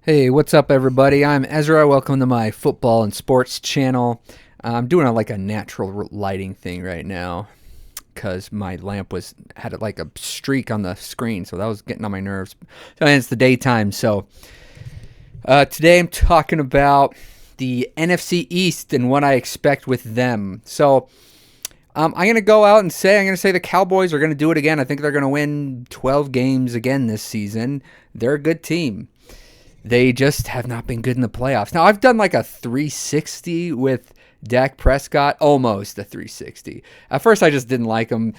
Hey, what's up, everybody? I'm Ezra. Welcome to my football and sports channel. I'm doing like a natural lighting thing right now because my lamp had like a streak on the screen, so that was getting on my nerves. So, and it's the daytime, so today I'm talking about the NFC East and what I expect with them. So I'm going to go out and say the Cowboys are going to do it again. I think they're going to win 12 games again this season. They're a good team. They just have not been good in the playoffs. Now, I've done like a 360 with Dak Prescott, almost a 360. At first, I just didn't like him.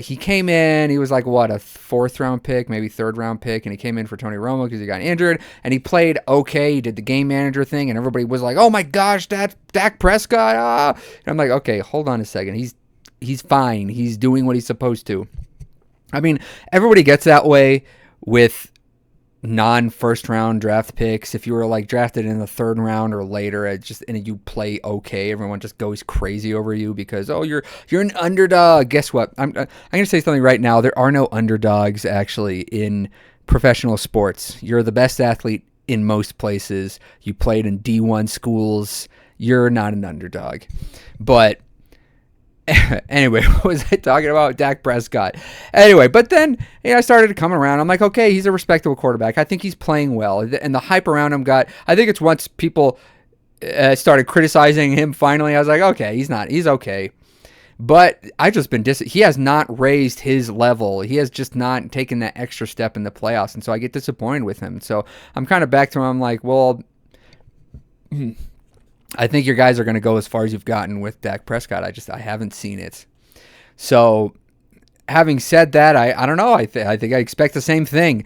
He came in, he was like, a fourth-round pick, maybe third-round pick, and he came in for Tony Romo because he got injured, and he played okay. He did the game manager thing, and everybody was like, oh my gosh, that's Dak Prescott. Ah. And I'm like, okay, hold on a second. He's fine. He's doing what he's supposed to. I mean, everybody gets that way with non-first round draft picks. If you were like drafted in the third round or later, and you play okay, everyone just goes crazy over you because you're an underdog. Guess what? I'm gonna say something right now. There are no underdogs actually in professional sports. You're the best athlete in most places. You played in D1 schools. You're not an underdog. But anyway, what was I talking about? Dak Prescott. Anyway, but then I started coming around. I'm like, okay, he's a respectable quarterback. I think he's playing well. And the hype around him I think it's once people started criticizing him finally, I was like, okay, he's okay. But I've just been he has not raised his level. He has just not taken that extra step in the playoffs. And so I get disappointed with him. So I'm kind of back to him. I'm like, well, I think your guys are going to go as far as you've gotten with Dak Prescott. I haven't seen it. So, having said that, I don't know. I think I expect the same thing.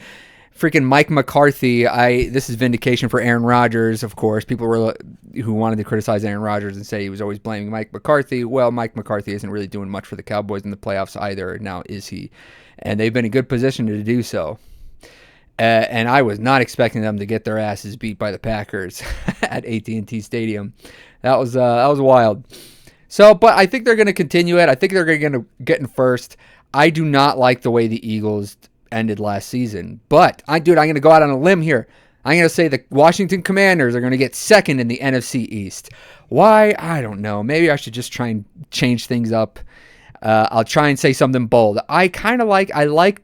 Freaking Mike McCarthy. This is vindication for Aaron Rodgers, of course. People who wanted to criticize Aaron Rodgers and say he was always blaming Mike McCarthy. Well, Mike McCarthy isn't really doing much for the Cowboys in the playoffs either. Now, is he? And they've been in good position to do so. And I was not expecting them to get their asses beat by the Packers at AT&T Stadium. That was wild. So, but I think they're going to continue it. I think they're going to get in first. I do not like the way the Eagles ended last season. But, I'm going to go out on a limb here. I'm going to say the Washington Commanders are going to get second in the NFC East. Why? I don't know. Maybe I should just try and change things up. I'll try and say something bold. I like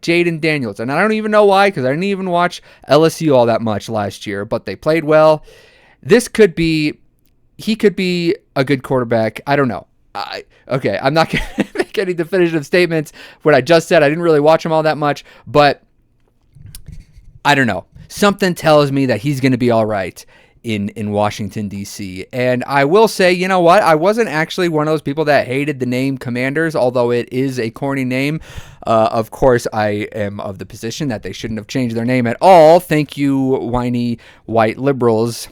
Jaden Daniels, and I don't even know why, because I didn't even watch LSU all that much last year, but they played well. He could be a good quarterback. I don't know. Okay, I'm not going to make any definitive statements. What I just said, I didn't really watch him all that much, but I don't know. Something tells me that he's going to be all right in Washington, D.C. And I will say, you know what? I wasn't actually one of those people that hated the name Commanders, although it is a corny name. Of course, I am of the position that they shouldn't have changed their name at all. Thank you, whiny white liberals.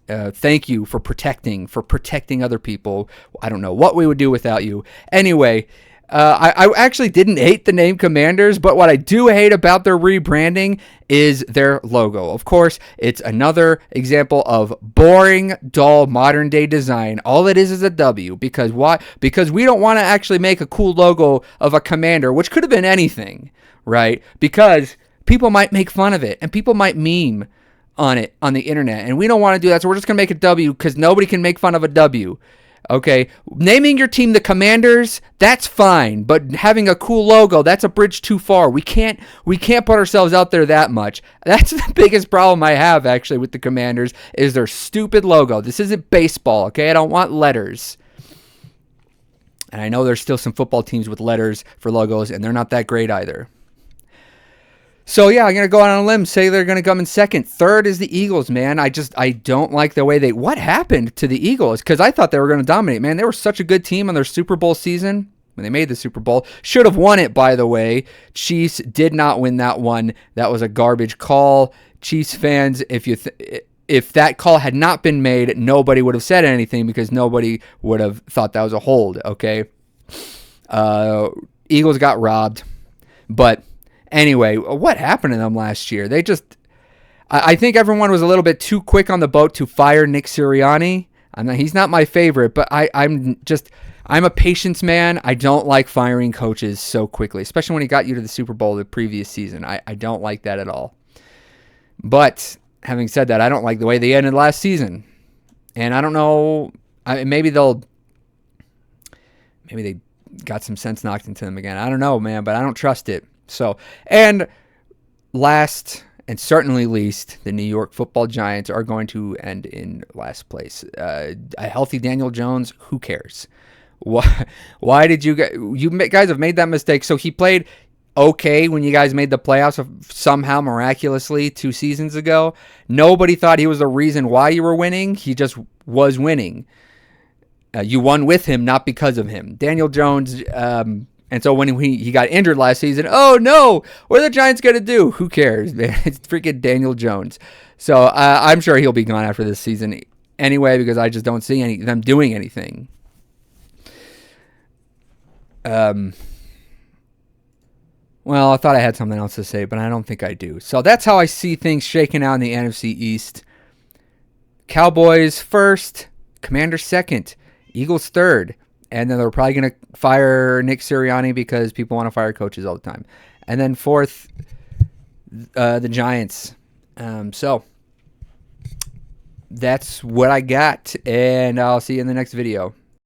Thank you for protecting other people. I don't know what we would do without you. Anyway, I actually didn't hate the name Commanders, but what I do hate about their rebranding is their logo. Of course, it's another example of boring, dull, modern-day design. All it is a W. Because why? Because we don't want to actually make a cool logo of a commander, which could have been anything, right? Because people might make fun of it, and people might meme on it on the internet, and we don't want to do that, so we're just going to make a W because nobody can make fun of a W. Okay, naming your team the Commanders, that's fine, but having a cool logo, that's a bridge too far. We can't put ourselves out there that much. That's the biggest problem I have actually with the Commanders is their stupid logo. This isn't baseball, okay? I don't want letters. And I know there's still some football teams with letters for logos, and they're not that great either. So, yeah, I'm going to go out on a limb, say they're going to come in second. Third is the Eagles, man. I don't like the way what happened to the Eagles? Because I thought they were going to dominate, man. They were such a good team on their Super Bowl season when they made the Super Bowl. Should have won it, by the way. Chiefs did not win that one. That was a garbage call. Chiefs fans, if that call had not been made, nobody would have said anything because nobody would have thought that was a hold, okay? Eagles got robbed, but anyway, what happened to them last year? I think everyone was a little bit too quick on the boat to fire Nick Sirianni. He's not my favorite, but I'm a patience man. I don't like firing coaches so quickly, especially when he got you to the Super Bowl the previous season. I don't like that at all. But having said that, I don't like the way they ended last season. And I don't know, maybe they got some sense knocked into them again. I don't know, man, but I don't trust it. So, and last and certainly least, the New York Football Giants are going to end in last place. A healthy Daniel Jones, who cares? Why did you guys have made that mistake? So he played okay when you guys made the playoffs somehow miraculously 2 seasons ago. Nobody thought he was the reason why you were winning. He just was winning. You won with him, not because of him. Daniel Jones, and so when he got injured last season, oh no, what are the Giants going to do? Who cares, man? It's freaking Daniel Jones. So I'm sure he'll be gone after this season anyway, because I just don't see them doing anything. Well, I thought I had something else to say, but I don't think I do. So that's how I see things shaking out in the NFC East. Cowboys first, Commanders second, Eagles third, and then they're probably going to fire Nick Sirianni because people want to fire coaches all the time. And then fourth, the Giants. So that's what I got, and I'll see you in the next video.